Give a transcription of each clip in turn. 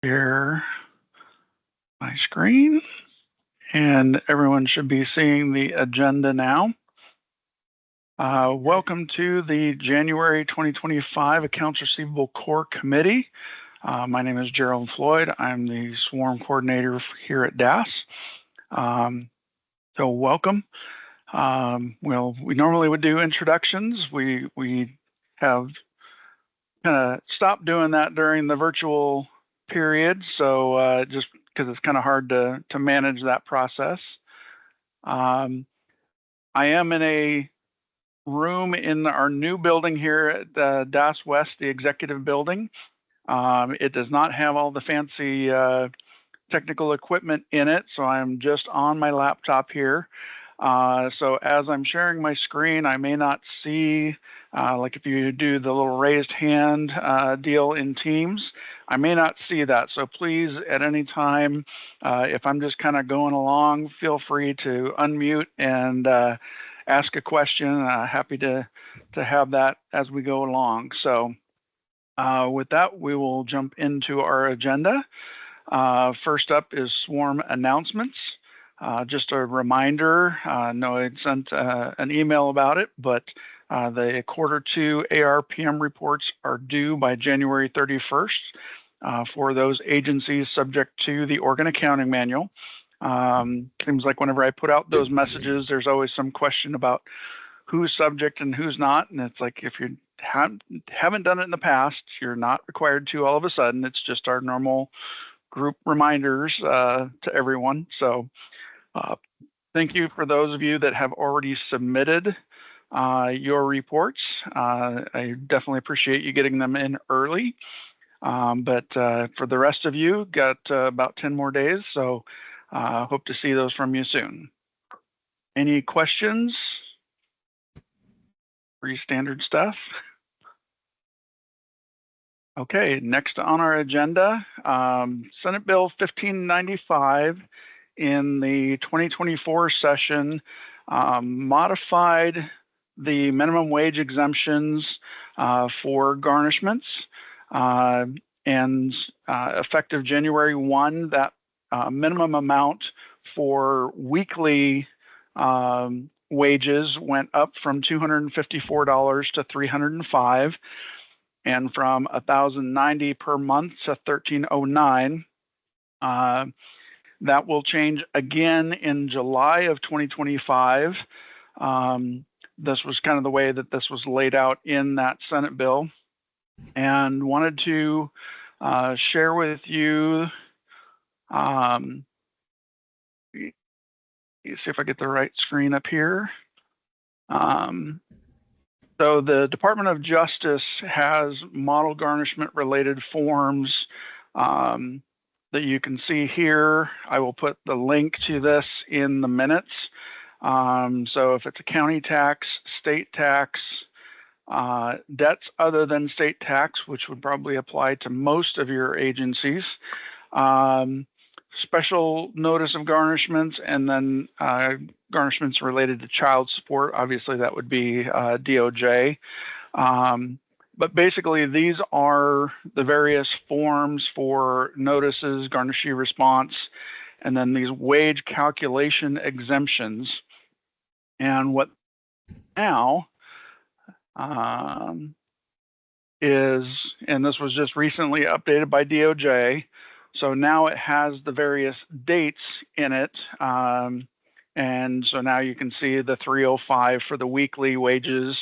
Share my screen, and everyone should be seeing the agenda now. Welcome to the January 2025 Accounts Receivable Core Committee. My name is Gerald Floyd. I'm the Swarm Coordinator here at DAS. So welcome. Well, we normally would do introductions. We have kind of stopped doing that during the virtual period, so just because it's kind of hard to manage that process. I am in a room in our new building here at DAS West, the executive building. It does not have all the fancy technical equipment in it, so I'm just on my laptop here. So as I'm sharing my screen, I may not see, like if you do the little raised hand deal in Teams, I may not see that. So please, at any time, if I'm just kind of going along, feel free to unmute and ask a question. Happy to have that as we go along. So with that, we will jump into our agenda. First up is Swarm announcements. Just a reminder, no, I sent an email about it, but the Q2 ARPM reports are due by January 31st for those agencies subject to the Oregon Accounting Manual. Seems like whenever I put out those messages, there's always some question about who's subject and who's not. And it's like, if you haven't done it in the past, you're not required to all of a sudden. It's just our normal group reminders to everyone. So thank you for those of you that have already submitted your reports. I definitely appreciate you getting them in early. But for the rest of you, got about 10 more days. So hope to see those from you soon. Any questions? Pretty standard stuff. Okay, next on our agenda, Senate Bill 1595 in the 2024 session modified the minimum wage exemptions for garnishments, and effective January 1, that minimum amount for weekly wages went up from $254 to $305, and from $1,090 per month to $1,309. That will change again in July of 2025. This was kind of the way that this was laid out in that Senate bill, and wanted to share with you. See if I get the right screen up here. So the Department of Justice has model garnishment related forms that you can see here. I will put the link to this in the minutes. So if it's a county tax, state tax, debts other than state tax, which would probably apply to most of your agencies, special notice of garnishments, and then garnishments related to child support. Obviously, that would be DOJ. But basically, these are the various forms for notices, garnishee response, and then these wage calculation exemptions. And what now is, and this was just recently updated by DOJ, so now it has the various dates in it. And so now you can see the 305 for the weekly wages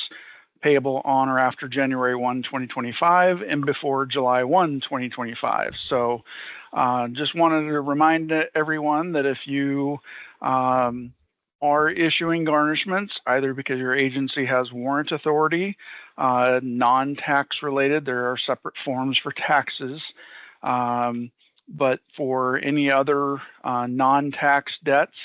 payable on or after January 1, 2025 and before July 1, 2025. So just wanted to remind everyone that if you are issuing garnishments, either because your agency has warrant authority, non-tax related, there are separate forms for taxes. But for any other non-tax debts,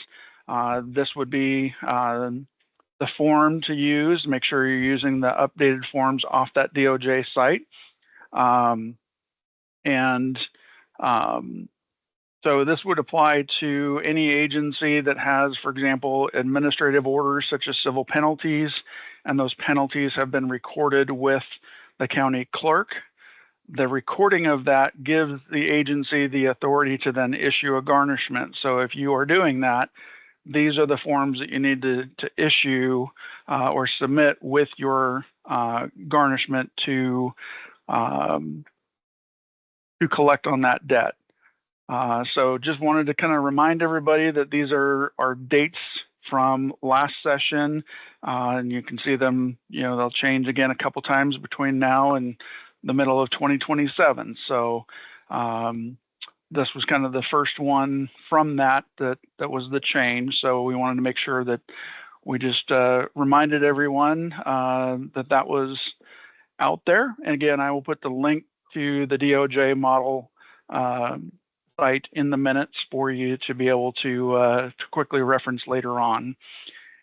this would be the form to use. Make sure you're using the updated forms off that DOJ site. So this would apply to any agency that has, for example, administrative orders such as civil penalties, and those penalties have been recorded with the county clerk. the recording of that gives the agency the authority to then issue a garnishment. So if you are doing that, these are the forms that you need to issue or submit with your garnishment to collect on that debt. So just wanted to kind of remind everybody that these are dates from last session, and you can see them, they'll change again a couple times between now and the middle of 2027. So this was kind of the first one from that was the change. So we wanted to make sure that we just reminded everyone that was out there. And again, I will put the link to the DOJ model site in the minutes for you to be able to quickly reference later on.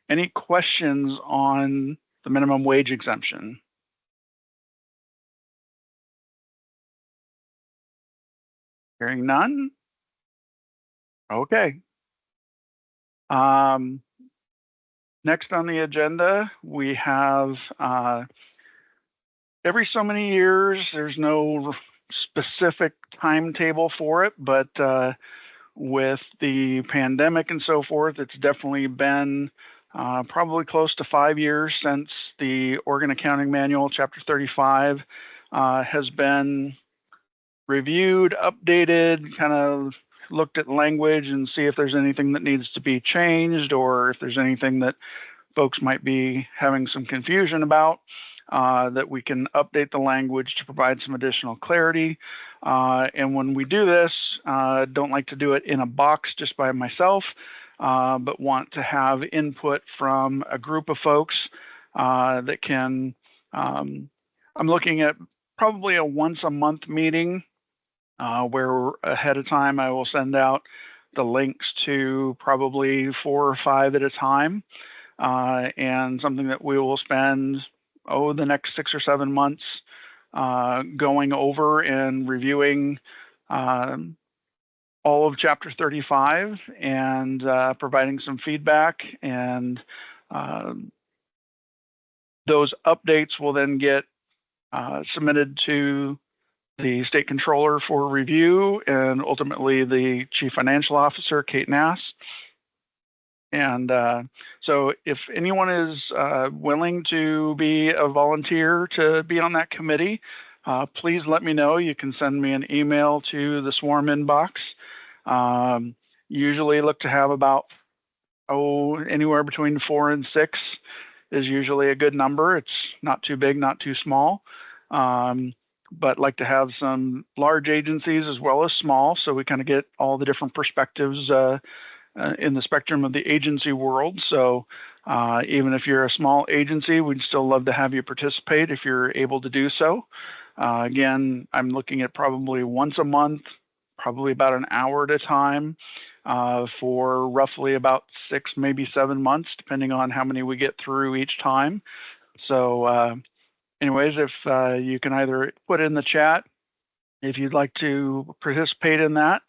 Any questions on the minimum wage exemption? Hearing none? Okay. Next on the agenda, we have every so many years, there's no specific timetable for it, but with the pandemic and so forth, it's definitely been probably close to 5 years since the Oregon Accounting Manual, Chapter 35, has been reviewed, updated, kind of looked at language and see if there's anything that needs to be changed or if there's anything that folks might be having some confusion about, that we can update the language to provide some additional clarity. And when we do this, don't like to do it in a box just by myself, but want to have input from a group of folks that can, I'm looking at probably a once a month meeting where ahead of time I will send out the links to probably 4 or 5 at a time, and something that we will spend the next 6 or 7 months going over and reviewing all of Chapter 35 and providing some feedback. And those updates will then get submitted to the state controller for review and ultimately the chief financial officer, Kate Nass. And so if anyone is willing to be a volunteer to be on that committee, please let me know. You can send me an email to the Swarm inbox. Usually look to have about, anywhere between 4 and 6 is usually a good number. It's not too big, not too small. But like to have some large agencies as well as small, so we kind of get all the different perspectives in the spectrum of the agency world. So even if you're a small agency, we'd still love to have you participate if you're able to do so. Again, I'm looking at probably once a month, probably about an hour at a time for roughly about 6, maybe 7 months, depending on how many we get through each time. So anyways, if you can either put in the chat if you'd like to participate in that.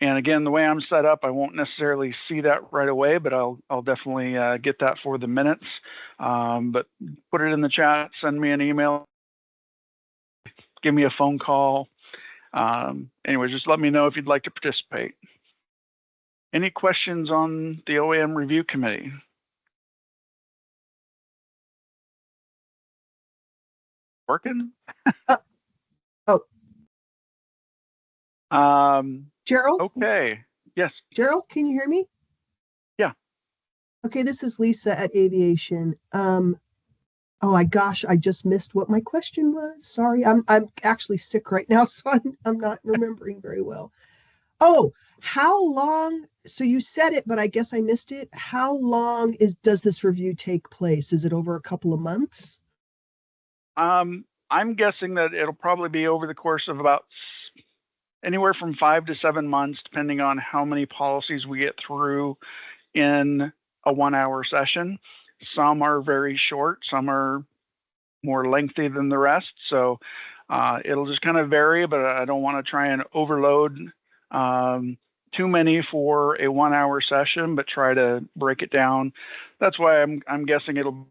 And again, the way I'm set up, I won't necessarily see that right away, but I'll definitely get that for the minutes. But put it in the chat, send me an email, give me a phone call. Anyways, just let me know if you'd like to participate. Any questions on the OAM review committee? Working? Gerald? Okay. Yes. Gerald, can you hear me? Yeah. Okay, this is Lisa at Aviation. Oh my gosh, I just missed what my question was. Sorry, I'm actually sick right now, so I'm not remembering very well. Oh, how long? So you said it, but I guess I missed it. How long does this review take place? Is it over a couple of months? I'm guessing that it'll probably be over the course of about anywhere from 5 to 7 months, depending on how many policies we get through in a 1-hour session. Some are very short, some are more lengthy than the rest. So it'll just kind of vary, but I don't want to try and overload too many for a 1-hour session, but try to break it down. That's why I'm guessing it'll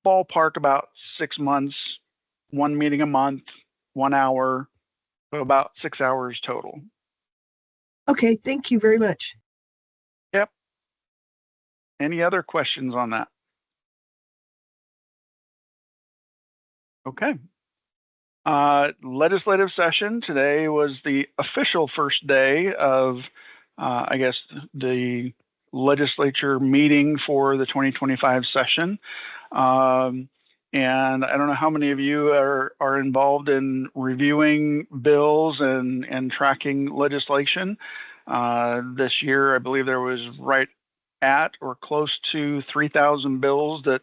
ballpark about 6 months one meeting a month, 1 hour, so about 6 hours total. Okay, thank you very much. Yep. Any other questions on that? Okay. Legislative session today was the official first day of, I guess, the legislature meeting for the 2025 session. And I don't know how many of you are involved in reviewing bills and tracking legislation. This year, I believe there was right at or close to 3,000 bills that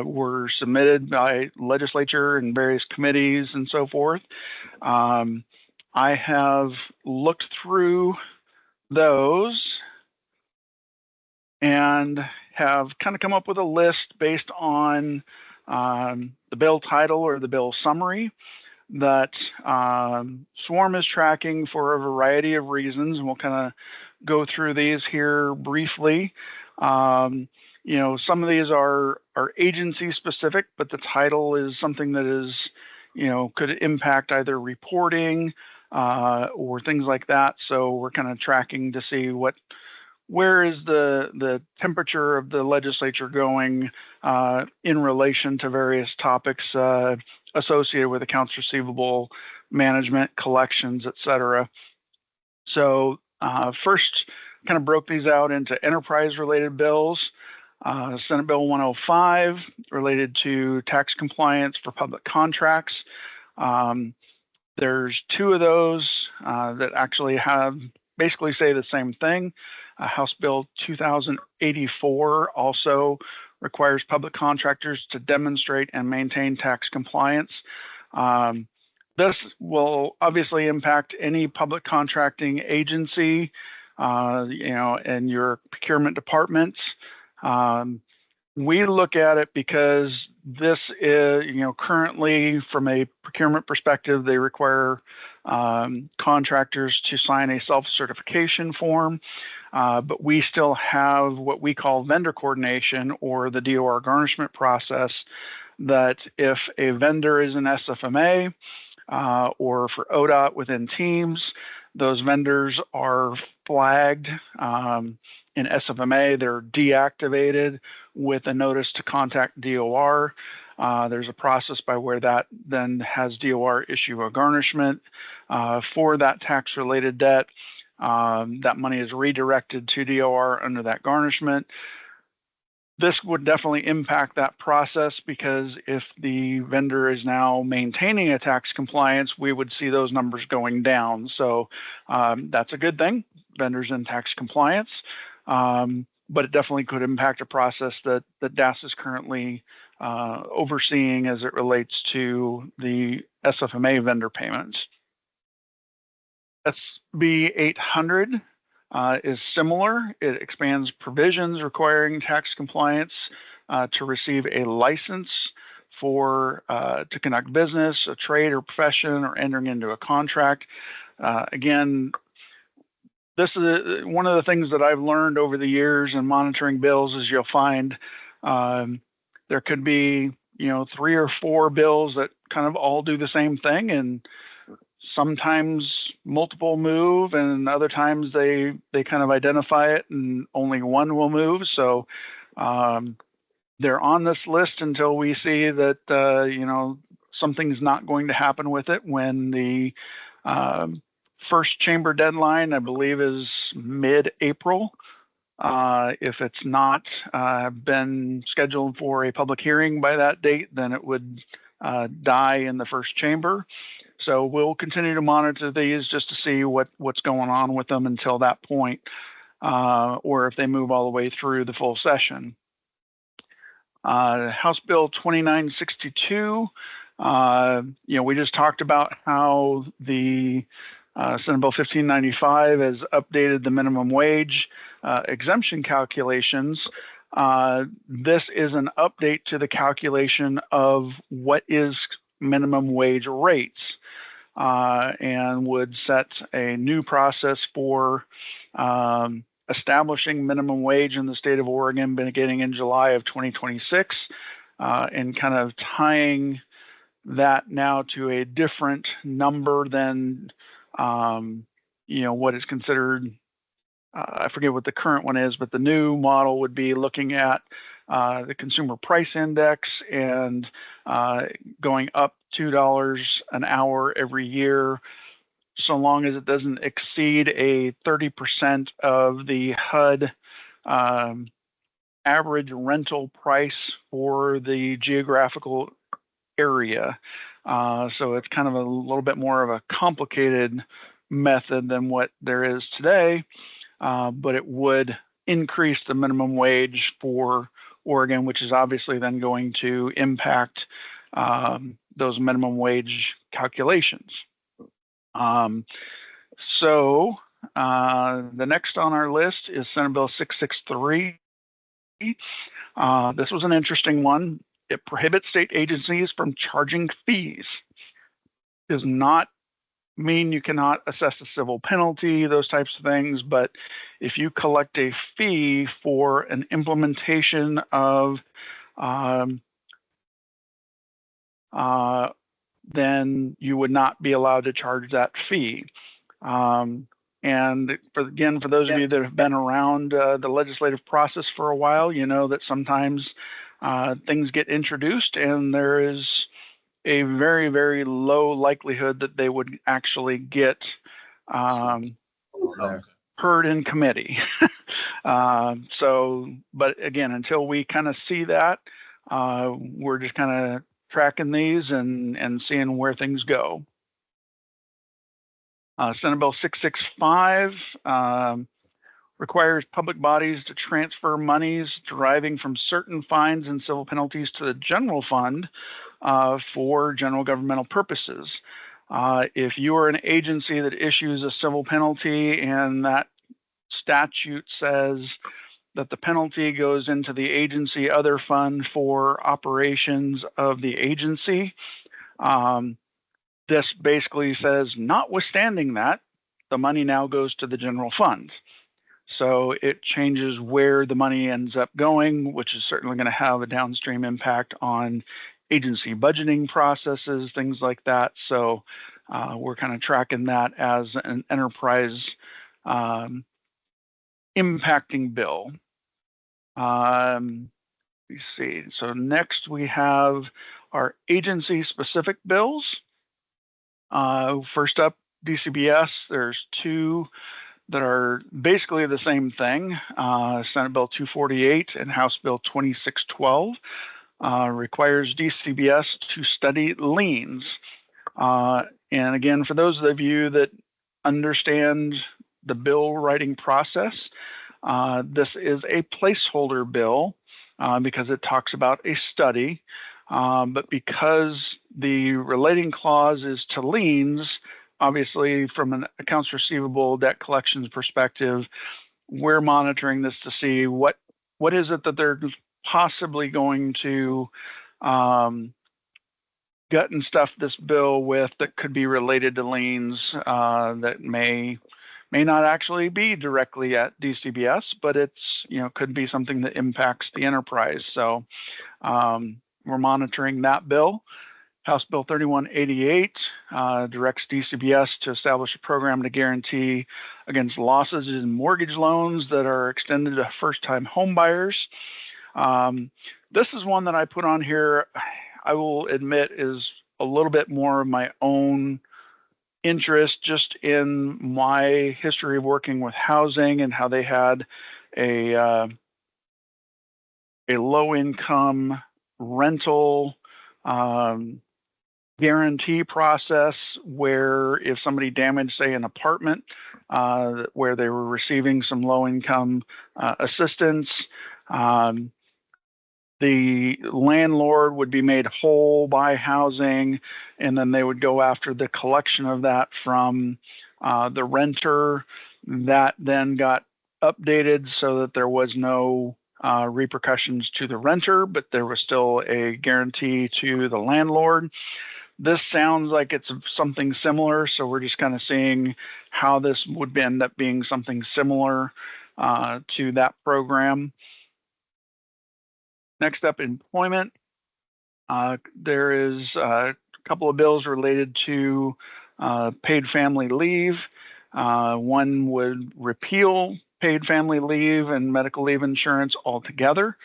were submitted by legislature and various committees and so forth. I have looked through those and have kind of come up with a list based on the bill title or the bill summary that Swarm is tracking for a variety of reasons, and we'll kind of go through these here briefly. Some of these are agency specific, but the title is something that is, could impact either reporting or things like that. So we're kind of tracking to see where is the temperature of the legislature going in relation to various topics associated with accounts receivable management, collections, et cetera. So first, kind of broke these out into enterprise-related bills. Senate Bill 105 related to tax compliance for public contracts. There's two of those that actually have basically say the same thing. House Bill 2084 also requires public contractors to demonstrate and maintain tax compliance. This will obviously impact any public contracting agency, and your procurement departments. We look at it because this is, currently from a procurement perspective, they require contractors to sign a self-certification form, but we still have what we call vendor coordination or the DOR garnishment process, that if a vendor is an SFMA or for ODOT within teams, those vendors are flagged. In SFMA, they're deactivated with a notice to contact DOR. There's a process by where that then has DOR issue a garnishment for that tax-related debt. That money is redirected to DOR under that garnishment. This would definitely impact that process because if the vendor is now maintaining a tax compliance, we would see those numbers going down. So that's a good thing, vendors in tax compliance. But it definitely could impact a process that DAS is currently overseeing as it relates to the SFMA vendor payments. SB 800 is similar. It expands provisions requiring tax compliance to receive a license for to conduct business, a trade or profession, or entering into a contract. Again, this is one of the things that I've learned over the years in monitoring bills is you'll find there could be 3 or 4 bills that kind of all do the same thing, and sometimes multiple move, and other times they kind of identify it and only one will move. So they're on this list until we see that something's not going to happen with it. When the first chamber deadline, I believe, is mid-April. If it's not been scheduled for a public hearing by that date, then it would die in the first chamber. So we'll continue to monitor these just to see what's going on with them until that point, or if they move all the way through the full session. House Bill 2962, we just talked about how the Senate Bill 1595 has updated the minimum wage exemption calculations. This is an update to the calculation of what is minimum wage rates, and would set a new process for establishing minimum wage in the state of Oregon beginning in July of 2026, and kind of tying that now to a different number than, what is considered, I forget what the current one is, but the new model would be looking at the consumer price index and going up $2 an hour every year, so long as it doesn't exceed a 30% of the HUD average rental price for the geographical area. So it's kind of a little bit more of a complicated method than what there is today, but it would increase the minimum wage for Oregon, which is obviously then going to impact those minimum wage calculations. So the next on our list is Senate Bill 663. This was an interesting one. It prohibits state agencies from charging fees. Does not mean you cannot assess a civil penalty, those types of things, but if you collect a fee for an implementation of then you would not be allowed to charge that fee. And for those of you that have been around the legislative process for a while, you know that sometimes things get introduced and there is a very, very low likelihood that they would actually get heard in committee. But again, until we kind of see that, we're just kind of tracking these and seeing where things go. Senate Bill 665 requires public bodies to transfer monies deriving from certain fines and civil penalties to the general fund for general governmental purposes. If you are an agency that issues a civil penalty and that statute says that the penalty goes into the agency other fund for operations of the agency, this basically says, notwithstanding that, the money now goes to the general fund. So it changes where the money ends up going, which is certainly going to have a downstream impact on agency budgeting processes, things like that. So we're kind of tracking that as an enterprise impacting bill. Let's see. So next we have our agency-specific bills. First up, DCBS. There's two that are basically the same thing. Senate Bill 248 and House Bill 2612 requires DCBS to study liens. And again, for those of you that understand the bill writing process, this is a placeholder bill because it talks about a study. But because the relating clause is to liens, obviously from an accounts receivable debt collections perspective, we're monitoring this to see what is it that they're possibly going to gut and stuff this bill with that could be related to liens that may not actually be directly at DCBS, but it's could be something that impacts the enterprise. So we're monitoring that bill. House Bill 3188 directs DCBS to establish a program to guarantee against losses in mortgage loans that are extended to first-time home buyers. This is one that I put on here, I will admit, is a little bit more of my own interest just in my history of working with housing and how they had a low-income rental guarantee process where if somebody damaged, say, an apartment where they were receiving some low-income assistance, the landlord would be made whole by housing, and then they would go after the collection of that from the renter. That then got updated so that there was no repercussions to the renter, but there was still a guarantee to the landlord. This sounds like it's something similar, so we're just kind of seeing how this would end up being something similar to that program. Next up, employment. There is couple of bills related to paid family leave. One would repeal paid family leave and medical leave insurance altogether,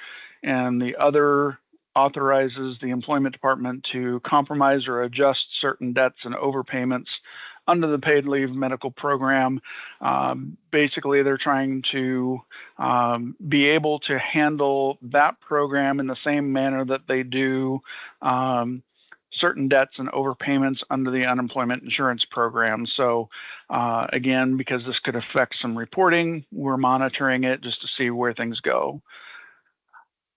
and the other authorizes the employment department to compromise or adjust certain debts and overpayments under the paid leave medical program. Basically, they're trying to be able to handle that program in the same manner that they do certain debts and overpayments under the unemployment insurance program. So again, because this could affect some reporting, we're monitoring it just to see where things go.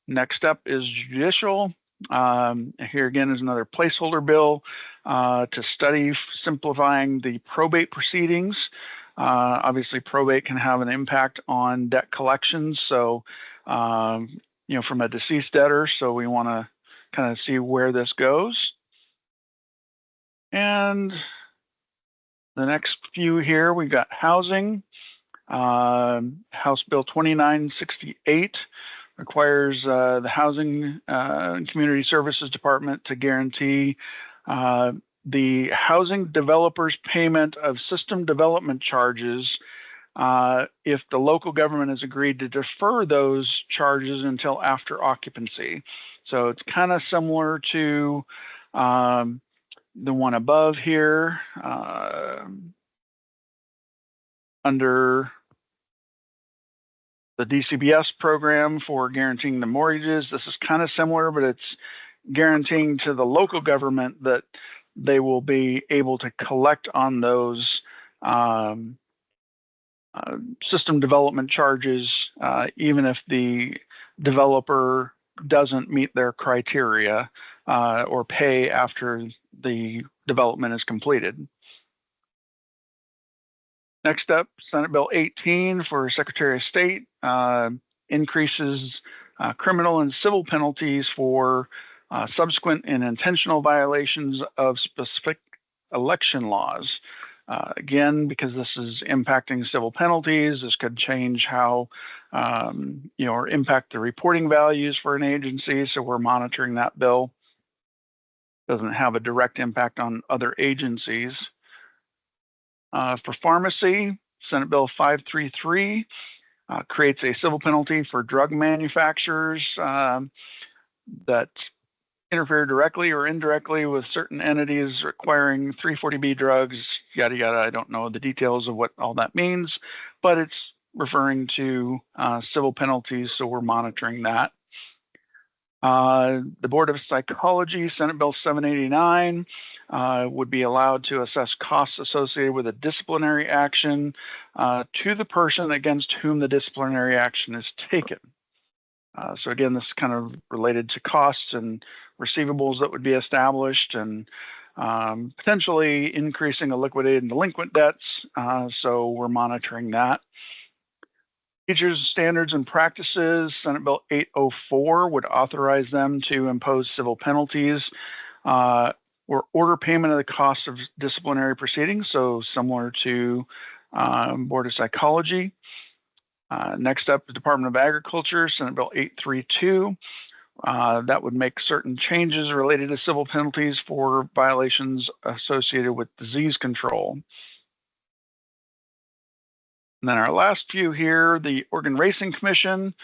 Next up is judicial. Here again is another placeholder bill to study simplifying the probate proceedings. Obviously, probate can have an impact on debt collections. So, from a deceased debtor. So we want to kind of see where this goes. And the next few here, we've got housing. House Bill 2968 requires the Housing and Community Services Department to guarantee the housing developers' payment of system development charges if the local government has agreed to defer those charges until after occupancy. So it's kind of similar to the one above here under the DCBS program for guaranteeing the mortgages. This is kind of similar, but it's guaranteeing to the local government that they will be able to collect on those system development charges, even if the developer doesn't meet their criteria or pay after the development is completed. Next up, Senate Bill 18 for Secretary of State increases criminal and civil penalties for subsequent and intentional violations of specific election laws. Again, because this is impacting civil penalties, this could change how, or impact the reporting values for an agency. So we're monitoring that bill. Doesn't have a direct impact on other agencies. For pharmacy, Senate Bill 533 creates a civil penalty for drug manufacturers that interfere directly or indirectly with certain entities requiring 340B drugs, yada, yada. I don't know the details of what all that means, but it's referring to civil penalties, so we're monitoring that. The Board of Psychology, Senate Bill 789, would be allowed to assess costs associated with a disciplinary action to the person against whom the disciplinary action is taken. So again, this is kind of related to costs and receivables that would be established and potentially increasing a liquidated and delinquent debts. So we're monitoring that. Teachers' standards and practices, Senate Bill 804 would authorize them to impose civil penalties or order payment of the cost of disciplinary proceedings, so similar to Board of Psychology. Next up, the Department of Agriculture, Senate Bill 832. That would make certain changes related to civil penalties for violations associated with disease control. And then our last few here, the Oregon Racing Commission,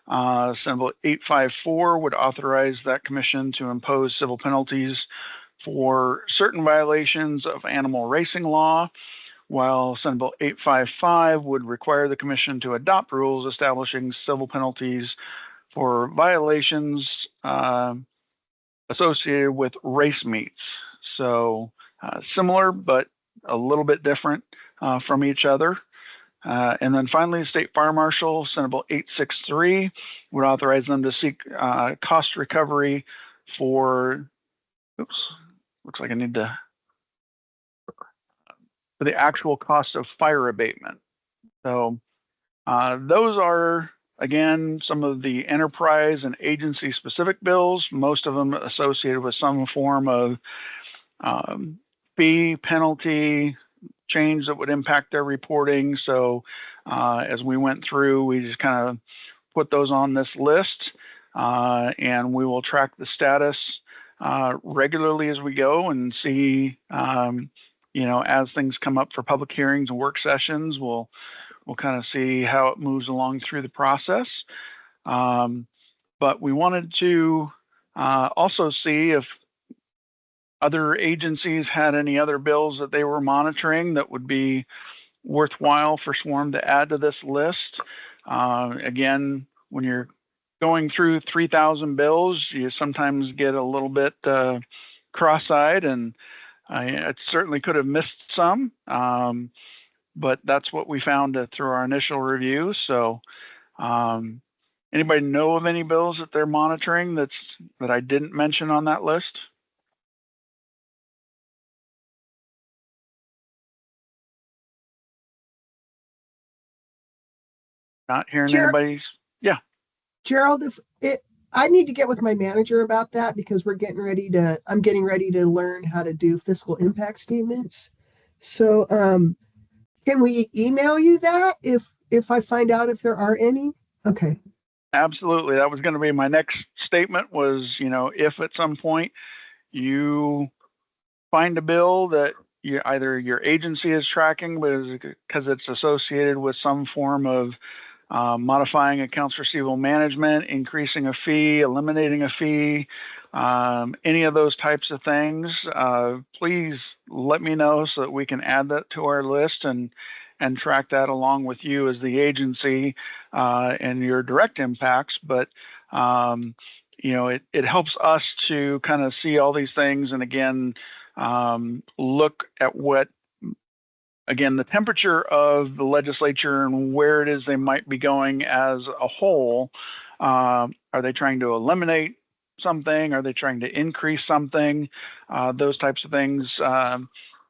Senate Bill 854 would authorize that commission to impose civil penalties for certain violations of animal racing law, while Senate Bill 855 would require the commission to adopt rules establishing civil penalties for violations associated with race meets. So similar, but a little bit different from each other. And then finally, the State Fire Marshal, Senate Bill 863, would authorize them to seek cost recovery for, looks like I need to, for the actual cost of fire abatement. So those are, again, some of the enterprise and agency specific bills, most of them associated with some form of fee, penalty, change that would impact their reporting. So as we went through, we just kind of put those on this list and we will track the status regularly as we go and see, as things come up for public hearings and work sessions, we'll kind of see how it moves along through the process. But we wanted to also see if other agencies had any other bills that they were monitoring that would be worthwhile for Swarm to add to this list. Again, when you're going through 3,000 bills, you sometimes get a little bit cross-eyed, and I certainly could have missed some, but that's what we found through our initial review. So anybody know of any bills that they're monitoring that I didn't mention on that list? Not hearing anybody's. Yeah. Gerald, if it, I need to get with my manager about that because I'm getting ready to learn how to do fiscal impact statements. So, can we email you that if I find out if there are any? Okay. Absolutely. That was going to be my next statement was, if at some point you find a bill that either your agency is tracking because it's associated with some form of modifying accounts receivable management, increasing a fee, eliminating a fee, any of those types of things, please let me know so that we can add that to our list and track that along with you as the agency and your direct impacts. But it helps us to kind of see all these things and again look at what the temperature of the legislature and where it is they might be going as a whole. Are they trying to eliminate something? Are they trying to increase something? Those types of things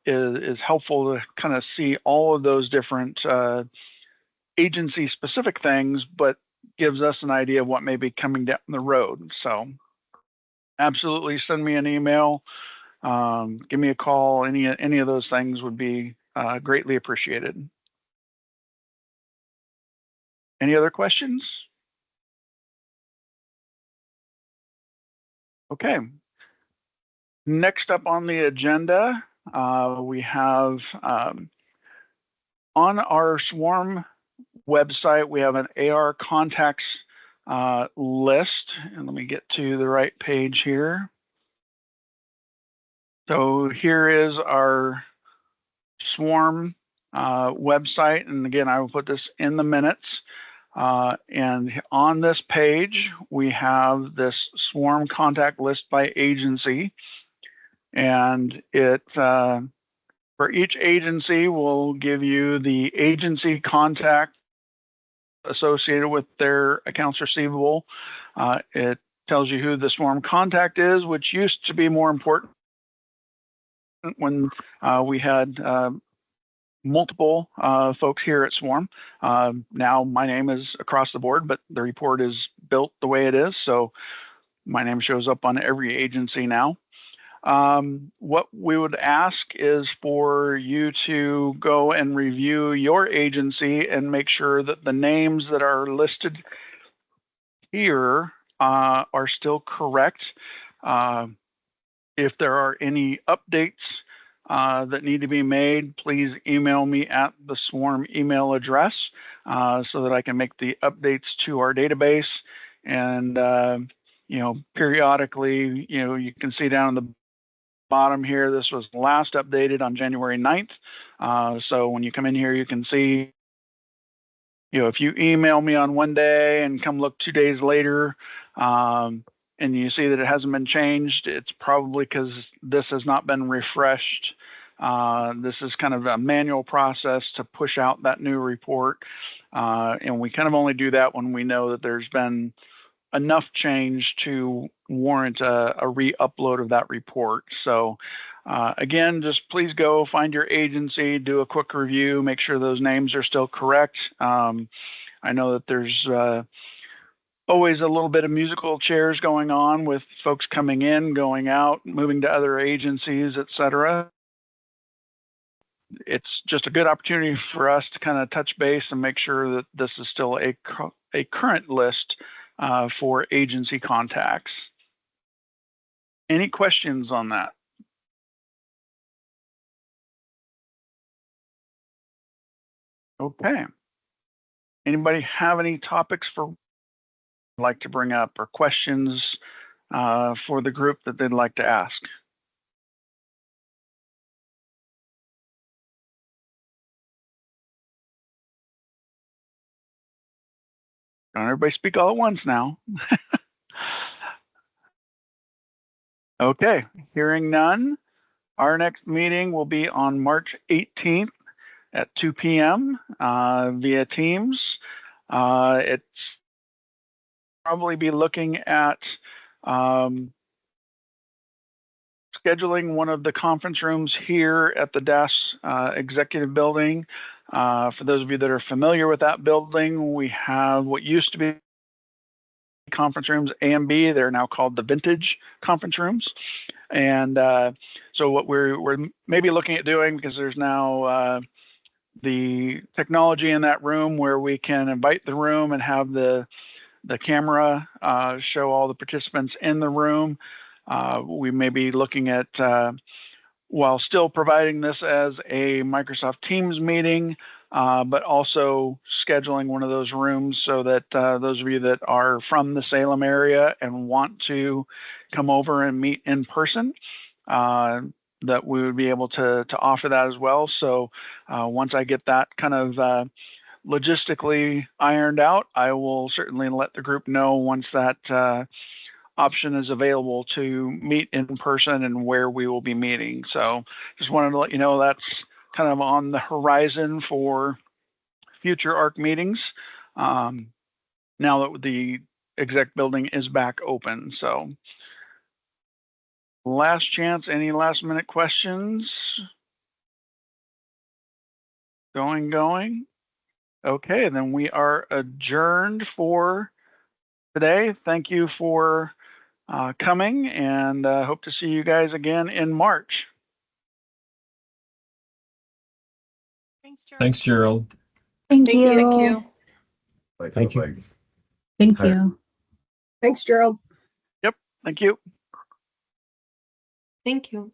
is helpful to kind of see all of those different agency specific things, but gives us an idea of what may be coming down the road. So absolutely send me an email, give me a call. Any of those things would be greatly appreciated. Any other questions? Okay. Next up on the agenda, we have on our Swarm website, we have an AR contacts list. And let me get to the right page here. So here is our Swarm website. And again, I will put this in the minutes. And on this page, we have this Swarm contact list by agency. And it, for each agency, will give you the agency contact associated with their accounts receivable. It tells you who the Swarm contact is, which used to be more important when we had multiple folks here at Swarm. Now my name is across the board, but the report is built the way it is. So my name shows up on every agency now. What we would ask is for you to go and review your agency and make sure that the names that are listed here are still correct. If there are any updates that need to be made, please email me at the Swarm email address so that I can make the updates to our database. And, periodically, you can see down in the bottom here, this was last updated on January 9th. So when you come in here, you can see, if you email me on one day and come look 2 days later, and you see that it hasn't been changed, it's probably because this has not been refreshed. This is kind of a manual process to push out that new report. And we kind of only do that when we know that there's been enough change to warrant a re-upload of that report. So again, just please go find your agency, do a quick review, make sure those names are still correct. I know that there's always a little bit of musical chairs going on with folks coming in, going out, moving to other agencies, etc. It's just a good opportunity for us to kind of touch base and make sure that this is still a current list for agency contacts. Any questions on that? Okay. Anybody have any topics like to bring up or questions for the group that they'd like to ask? Don't everybody speak all at once now. Okay, hearing none. Our next meeting will be on March 18th at 2 p.m. Via Teams. It's probably be looking at scheduling one of the conference rooms here at the DAS Executive Building. For those of you that are familiar with that building, we have what used to be conference rooms A and B. They're now called the Vintage Conference Rooms. And so what we're maybe looking at doing, because there's now the technology in that room where we can invite the room and have the camera show all the participants in the room. We may be looking at, while still providing this as a Microsoft Teams meeting, but also scheduling one of those rooms so that those of you that are from the Salem area and want to come over and meet in person, that we would be able to offer that as well. So once I get that kind of logistically ironed out, I will certainly let the group know once that option is available to meet in person and where we will be meeting. So just wanted to let you know that's kind of on the horizon for future ARC meetings now that the exec building is back open. So last chance, any last minute questions? Going. Okay, then we are adjourned for today. Thank you for coming, and hope to see you guys again in March. Thanks, Gerald. Thank you. Thank you. Thank you. Thank you. Thanks, Gerald. Yep, thank you. Thank you.